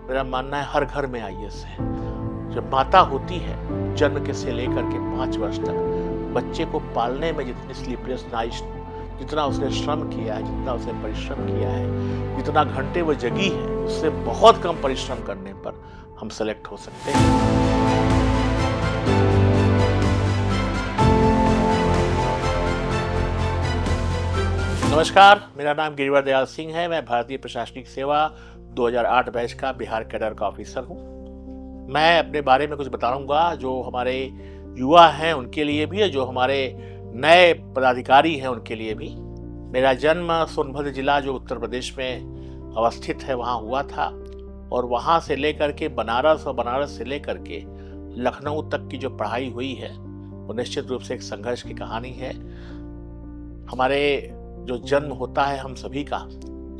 मेरा मानना है हर घर में आईएएस है। जब माता होती है, जन्म के से लेकर के 5 वर्ष तक बच्चे को पालने में जितनी स्लीपलेस नाइट्स, जितना उसने श्रम किया है, जितना उसने परिश्रम किया है, जितना घंटे वो जगी है, उससे बहुत कम परिश्रम करने पर हम सेलेक्ट हो सकते हैं। नमस्कार, मेरा नाम गिरिवर दयाल सिंह है। मैं भारतीय प्रशासनिक सेवा 2008 बैच का बिहार कैडर का ऑफिसर हूँ। मैं अपने बारे में कुछ बताऊंगा जो हमारे युवा हैं उनके लिए भी है, जो हमारे नए पदाधिकारी हैं उनके लिए भी। मेरा जन्म सोनभद्र जिला जो उत्तर प्रदेश में अवस्थित है वहाँ हुआ था, और वहाँ से लेकर के बनारस और बनारस से लेकर के लखनऊ तक की जो पढ़ाई हुई है वो निश्चित रूप से एक संघर्ष की कहानी है। हमारे जो जन्म होता है हम सभी का,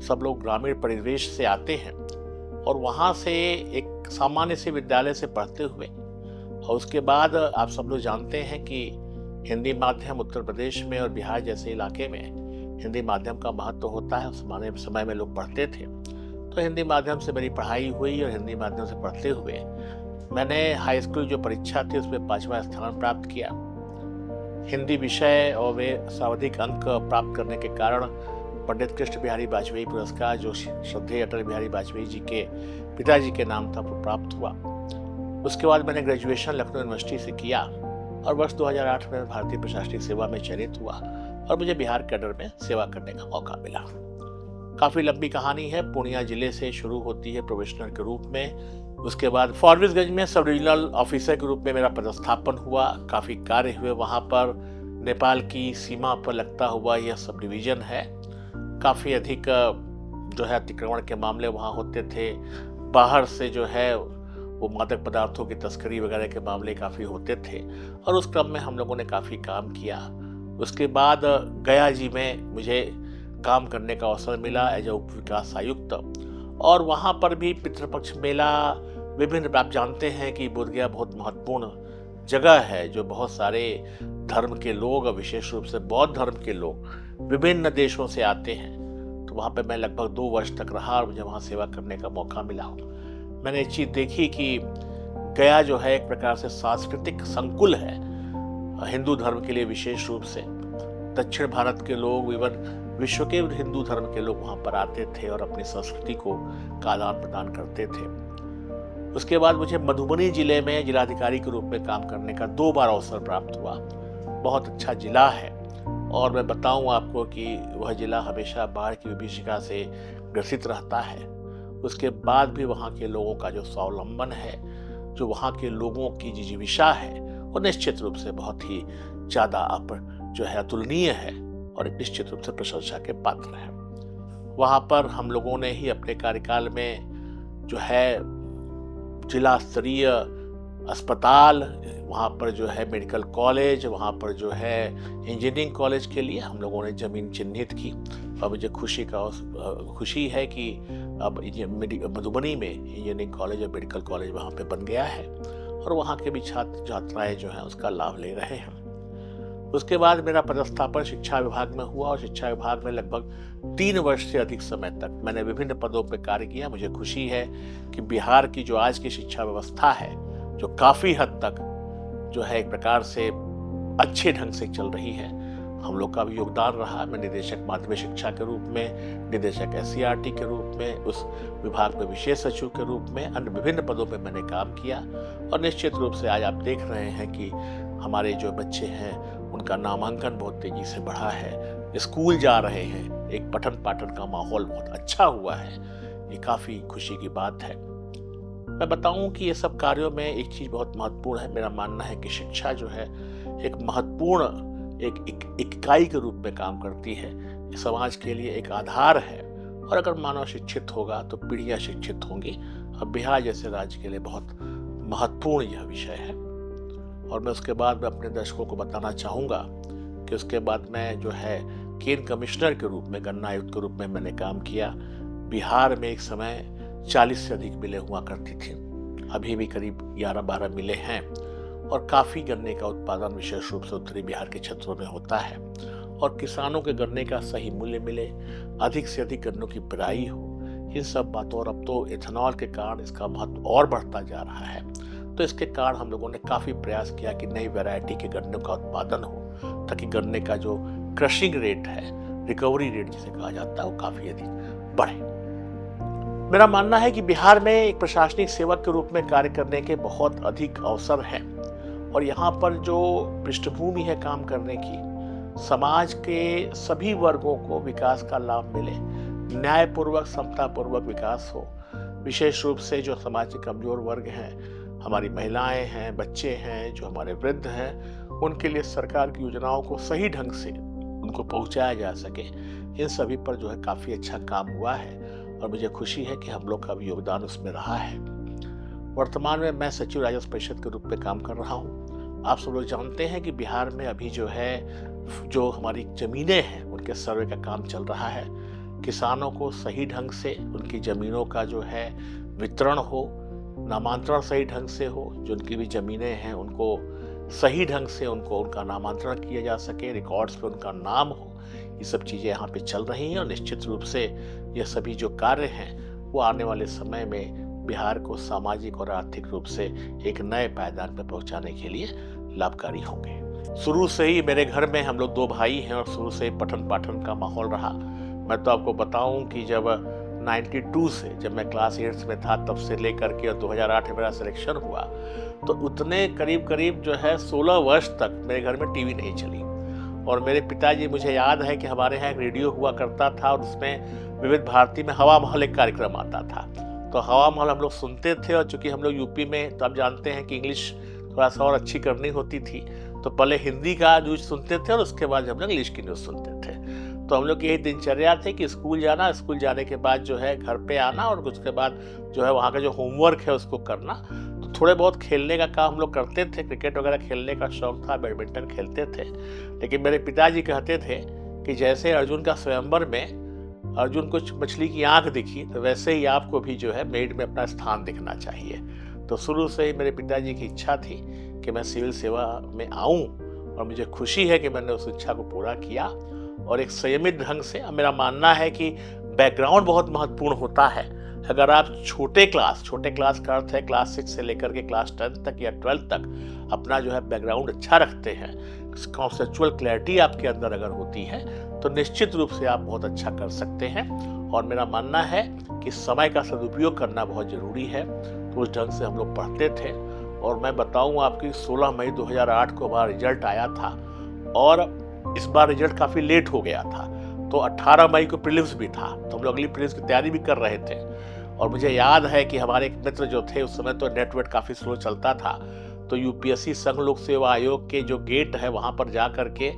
सब लोग ग्रामीण परिवेश से आते हैं और वहाँ से एक सामान्य से विद्यालय से पढ़ते हुए, और उसके बाद आप सब लोग जानते हैं कि हिंदी माध्यम उत्तर प्रदेश में और बिहार जैसे इलाके में हिंदी माध्यम का महत्व होता है। उस समय में लोग पढ़ते थे, तो हिंदी माध्यम से मेरी पढ़ाई हुई और हिंदी माध्यम से पढ़ते हुए मैंने हाई स्कूल जो परीक्षा थी उसमें 5वां स्थान प्राप्त किया। हिंदी विषय और वे सर्वाधिक अंक प्राप्त करने के कारण पंडित कृष्ण बिहारी वाजपेयी पुरस्कार, जो श्रद्धेय अटल बिहारी वाजपेयी जी के पिताजी के नाम था, वो प्राप्त हुआ। उसके बाद मैंने ग्रेजुएशन लखनऊ यूनिवर्सिटी से किया और वर्ष 2008 में भारतीय प्रशासनिक सेवा में चयनित हुआ और मुझे बिहार कैडर में सेवा करने का मौका मिला। काफ़ी लंबी कहानी है। पूर्णिया जिले से शुरू होती है प्रोबेशनर के रूप में। उसके बाद फॉरबिसगंज में सब डिविजनल ऑफिसर के रूप में मेरा पदस्थापन हुआ। काफ़ी कार्य हुए वहाँ पर। नेपाल की सीमा पर लगता हुआ यह सब डिवीज़न है। काफ़ी अधिक जो है अतिक्रमण के मामले वहाँ होते थे। बाहर से जो है वो मादक पदार्थों की तस्करी वगैरह के मामले काफ़ी होते थे, और उस क्रम में हम लोगों ने काफ़ी काम किया। उसके बाद गया जी में मुझे काम करने का अवसर मिला एज उप विकास आयुक्त, और वहाँ पर भी पितृपक्ष मेला विभिन्न, आप जानते हैं कि बोधगया बहुत महत्वपूर्ण जगह है, जो बहुत सारे धर्म के लोग, विशेष रूप से बौद्ध धर्म के लोग विभिन्न देशों से आते हैं। तो वहाँ पे मैं लगभग 2 वर्ष तक रहा और मुझे वहाँ सेवा करने का मौका मिला। मैंने एक चीज़ देखी कि गया जो है एक प्रकार से सांस्कृतिक संकुल है हिंदू धर्म के लिए। विशेष रूप से दक्षिण भारत के लोग, इवन विश्व के हिंदू धर्म के लोग वहाँ पर आते थे और अपनी संस्कृति को आदान प्रदान करते थे। उसके बाद मुझे मधुबनी जिले में जिलाधिकारी के रूप में काम करने का 2 बार अवसर प्राप्त हुआ। बहुत अच्छा जिला है, और मैं बताऊं आपको कि वह जिला हमेशा बाढ़ की विभीषिका से ग्रसित रहता है। उसके बाद भी वहाँ के लोगों का जो स्वावलंबन है, जो वहाँ के लोगों की जिजीविषा है, वो निश्चित रूप से बहुत ही ज़्यादा जो है अतुलनीय है और एक निश्चित रूप से प्रशंसा के पात्र है। वहाँ पर हम लोगों ने ही अपने कार्यकाल में जो है जिला स्तरीय अस्पताल, वहाँ पर जो है मेडिकल कॉलेज, वहाँ पर जो है इंजीनियरिंग कॉलेज के लिए हम लोगों ने ज़मीन चिन्हित की, और मुझे खुशी है कि अब मधुबनी में इंजीनियरिंग कॉलेज और मेडिकल कॉलेज वहाँ पे बन गया है, और वहाँ के भी छात्र छात्राएँ जो हैं उसका लाभ ले रहे हैं। उसके बाद मेरा पदस्थापन शिक्षा विभाग में हुआ, और शिक्षा विभाग में लगभग 3 वर्ष से अधिक समय तक मैंने विभिन्न पदों पर कार्य किया। मुझे खुशी है कि बिहार की जो आज की शिक्षा व्यवस्था है, जो काफ़ी हद तक जो है एक प्रकार से अच्छे ढंग से चल रही है, हम लोग का भी योगदान रहा। मैं निदेशक माध्यमिक शिक्षा के रूप में, निदेशक SCRT के रूप में, उस विभाग में विशेष सचिव के रूप में, अन्य विभिन्न पदों पे मैंने काम किया, और निश्चित रूप से आज आप देख रहे हैं कि हमारे जो बच्चे हैं उनका नामांकन बहुत तेजी से बढ़ा है, स्कूल जा रहे हैं, एक पठन पाठन का माहौल बहुत अच्छा हुआ है। ये काफ़ी खुशी की बात है। मैं बताऊं कि ये सब कार्यों में एक चीज़ बहुत महत्वपूर्ण है। मेरा मानना है कि शिक्षा जो है एक महत्वपूर्ण एक इकाई के रूप में काम करती है, समाज के लिए एक आधार है, और अगर मानव शिक्षित होगा तो पीढ़ियाँ शिक्षित होंगी। अब बिहार जैसे राज्य के लिए बहुत महत्वपूर्ण यह विषय है। और मैं उसके बाद में अपने दर्शकों को बताना चाहूँगा कि उसके बाद मैं जो है केन कमिश्नर के रूप में, गन्ना आयुक्त के रूप में मैंने काम किया। बिहार में एक समय 40 से अधिक मिलें हुआ करती थी, अभी भी करीब 11-12 मिलें हैं, और काफ़ी गन्ने का उत्पादन विशेष रूप से उत्तरी बिहार के क्षेत्रों में होता है, और किसानों के गन्ने का सही मूल्य मिले, अधिक से अधिक गन्नों की पेराई हो, इन सब बातों, और अब तो इथेनॉल के कारण इसका महत्व और बढ़ता जा रहा है। तो इसके कारण हम लोगों ने काफ़ी प्रयास किया कि नई वैरायटी के गन्नों का उत्पादन हो, ताकि गन्ने का जो क्रशिंग रेट है, रिकवरी रेट जिसे कहा जाता है, वो काफ़ी अधिक बढ़े। मेरा मानना है कि बिहार में एक प्रशासनिक सेवक के रूप में कार्य करने के बहुत अधिक अवसर हैं, और यहाँ पर जो पृष्ठभूमि है काम करने की, समाज के सभी वर्गों को विकास का लाभ मिले, न्यायपूर्वक समतापूर्वक विकास हो। विशेष रूप से जो समाज के कमजोर वर्ग हैं, हमारी महिलाएं हैं, बच्चे हैं, जो हमारे वृद्ध हैं, उनके लिए सरकार की योजनाओं को सही ढंग से उनको पहुंचाया जा सके, इन सभी पर जो है काफ़ी अच्छा काम हुआ है, और मुझे खुशी है कि हम लोग का भी योगदान उसमें रहा है। वर्तमान में मैं सचिव राजस्व परिषद के रूप में काम कर रहा हूँ। आप सब लोग जानते हैं कि बिहार में अभी जो है, जो हमारी ज़मीनें हैं उनके सर्वे का काम चल रहा है। किसानों को सही ढंग से उनकी ज़मीनों का जो है वितरण हो, नामांतरण सही ढंग से हो, जो उनकी भी ज़मीनें हैं उनको सही ढंग से उनका नामांतरण किया जा सके, रिकॉर्ड्स पे उनका नाम हो। ये सब चीज़ें यहाँ पे चल रही हैं, और निश्चित रूप से ये सभी जो कार्य हैं वो आने वाले समय में बिहार को सामाजिक और आर्थिक रूप से एक नए पायदान पर पहुँचाने के लिए लाभकारी होंगे। शुरू से ही मेरे घर में हम लोग 2 भाई हैं, और शुरू से ही पठन पाठन का माहौल रहा। मैं तो आपको बताऊं कि जब 92 से, जब मैं क्लास 8 में था, तब से लेकर के 2008 में मेरा सिलेक्शन हुआ, तो उतने करीब जो है 16 वर्ष तक मेरे घर में टीवी नहीं चली। और मेरे पिताजी, मुझे याद है कि हमारे यहाँ एक रेडियो हुआ करता था, और उसमें विविध भारती में हवा महल एक कार्यक्रम आता था। तो हवा महल हम लोग सुनते थे, और चूंकि हम लोग यूपी में, तो आप जानते हैं कि इंग्लिश थोड़ा सा और अच्छी करनी होती थी, तो पहले हिंदी का न्यूज़ सुनते थे और उसके बाद हम लोग इंग्लिश की न्यूज़ सुनते थे। तो हम लोग की यही दिनचर्या थी कि स्कूल जाना, स्कूल जाने के बाद जो है घर पे आना, और उसके बाद जो है वहाँ का जो होमवर्क है उसको करना। तो थोड़े बहुत खेलने का काम हम लोग करते थे, क्रिकेट वगैरह खेलने का शौक था, बैडमिंटन खेलते थे। लेकिन मेरे पिताजी कहते थे कि जैसे अर्जुन का स्वयंवर में अर्जुन को मछली की आंख दिखी, तो वैसे ही आपको भी जो है मेड में अपना स्थान दिखना चाहिए। तो शुरू से ही मेरे पिताजी की इच्छा थी कि मैं सिविल सेवा में आऊं, और मुझे खुशी है कि मैंने उस इच्छा को पूरा किया, और एक संयमित ढंग से। मेरा मानना है कि बैकग्राउंड बहुत महत्वपूर्ण होता है। अगर आप छोटे क्लास का अर्थ है क्लास 6 से लेकर के क्लास 10 तक या 12 तक अपना जो है बैकग्राउंड अच्छा रखते हैं, कॉन्सेप्चुअल क्लैरिटी आपके अंदर अगर होती है, तो निश्चित रूप से आप बहुत अच्छा कर सकते हैं। और मेरा मानना है कि समय का सदुपयोग करना बहुत ज़रूरी है। तो उस ढंग से हम लोग पढ़ते थे। और मैं बताऊं आपकी 16 मई 2008 को हमारा रिजल्ट आया था, और इस बार रिजल्ट काफ़ी लेट हो गया था, तो 18 मई को प्रीलिम्स भी था। तो हम लोग अगली प्रीलिम्स की तैयारी भी कर रहे थे। और मुझे याद है कि हमारे एक मित्र जो थे, उस समय तो नेटवर्क काफ़ी स्लो चलता था, तो यूपीएससी संघ लोक सेवा आयोग के जो गेट है वहाँ पर जा करके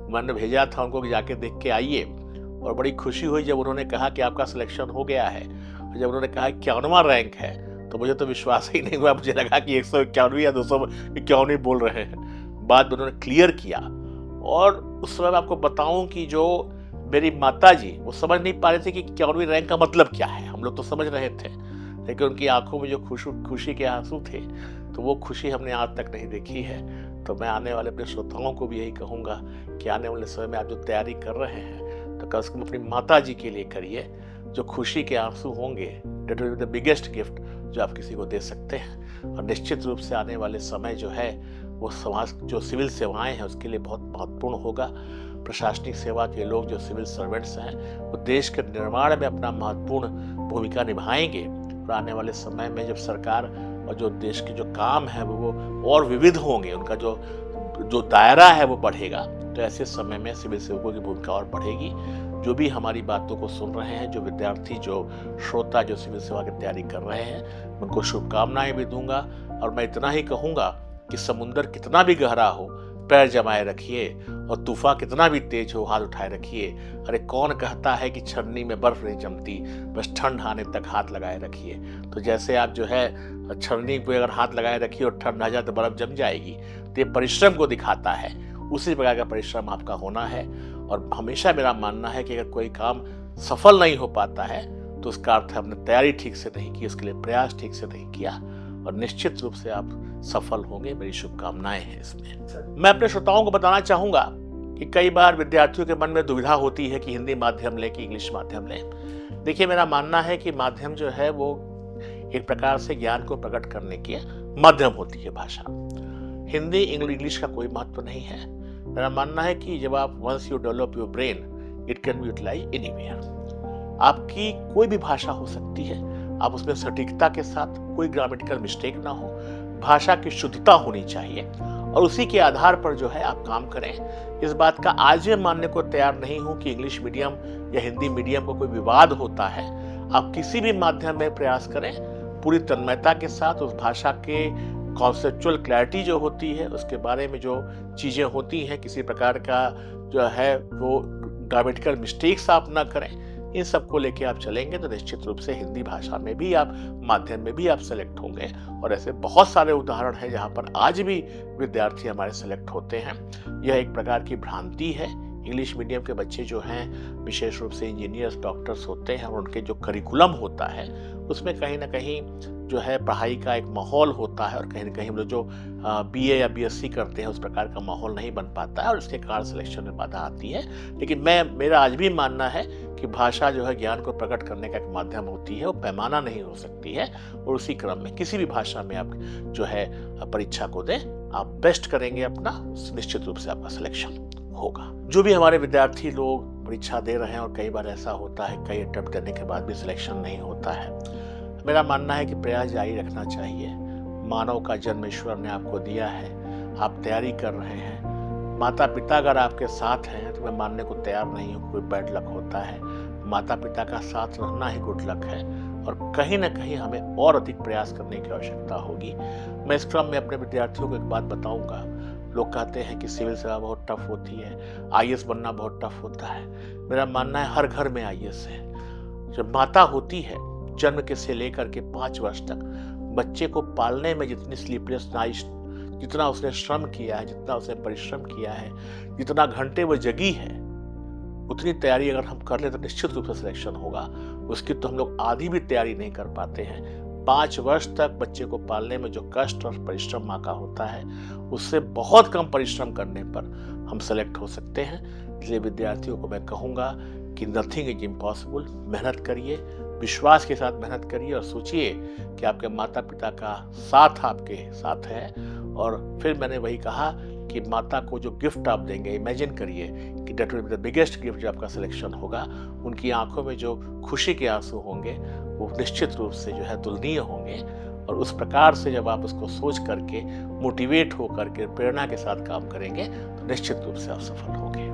मैंने भेजा था उनको कि जाके देख के आइए। और बड़ी खुशी हुई जब उन्होंने कहा कि आपका सिलेक्शन हो गया है। जब उन्होंने कहा 51वां रैंक है, तो मुझे तो विश्वास ही नहीं हुआ। मुझे लगा कि 151 या 251 बोल रहे हैं। बाद में उन्होंने क्लियर किया। और उस समय मैं आपको बताऊं कि जो मेरी माता जी, वो समझ नहीं पा रहे थे कि 51वीं रैंक का मतलब क्या है। हम लोग तो समझ रहे थे, लेकिन उनकी आंखों में जो खुशी के आंसू थे, तो वो खुशी हमने आज तक नहीं देखी है। तो मैं आने वाले अपने श्रोताओं को भी यही कहूँगा कि आने वाले समय में आप जो तैयारी कर रहे हैं, तो कम से कम अपनी माता जी के लिए करिए। जो खुशी के आंसू होंगे, that will be the biggest gift जो आप किसी को दे सकते हैं। और निश्चित रूप से आने वाले समय जो है वो समाज जो सिविल सेवाएं हैं उसके लिए बहुत महत्वपूर्ण होगा। प्रशासनिक सेवा के लोग जो सिविल सर्वेंट्स हैं, वो देश के निर्माण में अपना महत्वपूर्ण भूमिका निभाएंगे। और आने वाले समय में जब सरकार और जो देश के जो काम है वो और विविध होंगे, उनका जो दायरा है वो बढ़ेगा, तो ऐसे समय में सिविल सेवकों की भूमिका और बढ़ेगी। जो भी हमारी बातों को सुन रहे हैं, जो विद्यार्थी, जो श्रोता जो सिविल सेवा की तैयारी कर रहे हैं, उनको शुभकामनाएं भी दूंगा। और मैं इतना ही कहूँगा कि समुंदर कितना भी गहरा हो, पैर जमाए रखिए, और तूफान कितना भी तेज हो, हाथ उठाए रखिए। अरे कौन कहता है कि छन्नी में बर्फ नहीं जमती, बस ठंड आने तक हाथ लगाए रखिए। तो जैसे आप जो है छन्नी पे अगर हाथ लगाए रखिए और ठंड आ जाए तो बर्फ जम जाएगी, तो ये परिश्रम को दिखाता है। उसी प्रकार का परिश्रम आपका होना है। और हमेशा मेरा मानना है कि अगर कोई काम सफल नहीं हो पाता है, तो उसका अर्थ है हमने तैयारी ठीक से नहीं की, उसके लिए प्रयास ठीक से नहीं किया। और निश्चित रूप से आप सफल होंगे। मेरी शुभकामनाएं हैं इसमें। मैं अपने श्रोताओं को बताना चाहूँगा कि कई बार विद्यार्थियों के मन में दुविधा होती है कि हिंदी माध्यम लें कि इंग्लिश माध्यम लें। देखिए, मेरा मानना है कि माध्यम जो है वो एक प्रकार से ज्ञान को प्रकट करने की माध्यम होती है भाषा। हिंदी इंग्लिश का कोई महत्व नहीं है। मेरा मानना है कि जब आप once you develop your brain it can be utilized anywhere. आपकी कोई भी भाषा हो सकती है, आप उसमें सटीकता के साथ, कोई ग्रामेटिकल मिस्टेक ना हो, भाषा की शुद्धता होनी चाहिए और उसी के आधार पर जो है आप काम करें। इस बात का आज मैं मानने को तैयार नहीं हूं कि इंग्लिश मीडियम या हिंदी मीडियम को कोई विवाद होता है। आप किसी भी माध्यम में प्रयास करें, पूरी तन्मयता के साथ उस भाषा के कॉन्सेप्चुअल क्लैरिटी जो होती है, उसके बारे में जो चीज़ें होती हैं, किसी प्रकार का जो है वो ग्रामेटिकल मिस्टेक्स आप ना करें। इन सबको लेके आप चलेंगे तो निश्चित रूप से हिंदी भाषा में भी आप, माध्यम में भी आप सेलेक्ट होंगे। और ऐसे बहुत सारे उदाहरण हैं जहाँ पर आज भी विद्यार्थी हमारे सेलेक्ट होते हैं। यह एक प्रकार की भ्रांति है। इंग्लिश मीडियम के बच्चे जो हैं विशेष रूप से इंजीनियर्स, डॉक्टर्स होते हैं और उनके जो करिकुलम होता है उसमें कहीं ना कहीं जो है पढ़ाई का एक माहौल होता है और कहीं ना कहीं हम लोग जो बीए या बीएससी करते हैं उस प्रकार का माहौल नहीं बन पाता है और उसके कारण सिलेक्शन में बाधा आती है। लेकिन मेरा आज भी मानना है कि भाषा जो है ज्ञान को प्रकट करने का एक माध्यम होती है, वो पैमाना नहीं हो सकती है। और उसी क्रम में किसी भी भाषा में आप जो है परीक्षा को दें, आप बेस्ट करेंगे अपना, निश्चित रूप से आपका सिलेक्शन होगा। जो भी हमारे विद्यार्थी लोग परीक्षा दे रहे हैं और कई बार ऐसा होता है कई अटेम्प्ट करने के बाद भी सिलेक्शन नहीं होता है, मेरा मानना है कि प्रयास जारी रखना चाहिए। मानव का जन्म ईश्वर ने आपको दिया है, आप तैयारी कर रहे हैं। माता पिता अगर आपके साथ हैं तो मैं मानने को तैयार नहीं हूँ कोई बैड लक होता है। माता पिता का साथ रहना ही गुड लक है और कहीं ना कहीं हमें और अधिक प्रयास करने की आवश्यकता होगी। मैं इस क्रम में अपने विद्यार्थियों को एक बात बताऊंगा। लोग कहते हैं कि सिविल सेवा बहुत टफ होती है, आईएएस बनना बहुत टफ होता है। मेरा मानना है हर घर में आईएएस है। जब माता होती है, जन्म के से लेकर के 5 वर्ष तक बच्चे को पालने में जितनी स्लीपलेस नाइट्स, जितना उसने श्रम किया है, जितना उसने परिश्रम किया है, जितना घंटे वो जगी है, उतनी तैयारी अगर हम कर ले तो निश्चित रूप से सिलेक्शन होगा। उसकी तो हम लोग आधी भी तैयारी नहीं कर पाते हैं। 5 वर्ष तक बच्चे को पालने में जो कष्ट और परिश्रम माँ का होता है, उससे बहुत कम परिश्रम करने पर हम सेलेक्ट हो सकते हैं। इसलिए विद्यार्थियों को मैं कहूँगा कि नथिंग इज इम्पॉसिबल। मेहनत करिए, विश्वास के साथ मेहनत करिए और सोचिए कि आपके माता पिता का साथ आपके साथ है। और फिर मैंने वही कहा कि माता को जो गिफ्ट आप देंगे, इमेजिन करिए कि that will be the biggest gift जब आपका सिलेक्शन होगा। उनकी आंखों में जो खुशी के आंसू होंगे वो निश्चित रूप से जो है तुलनीय होंगे। और उस प्रकार से जब आप उसको सोच करके, मोटिवेट हो करके, प्रेरणा के साथ काम करेंगे तो निश्चित रूप से आप सफल होंगे।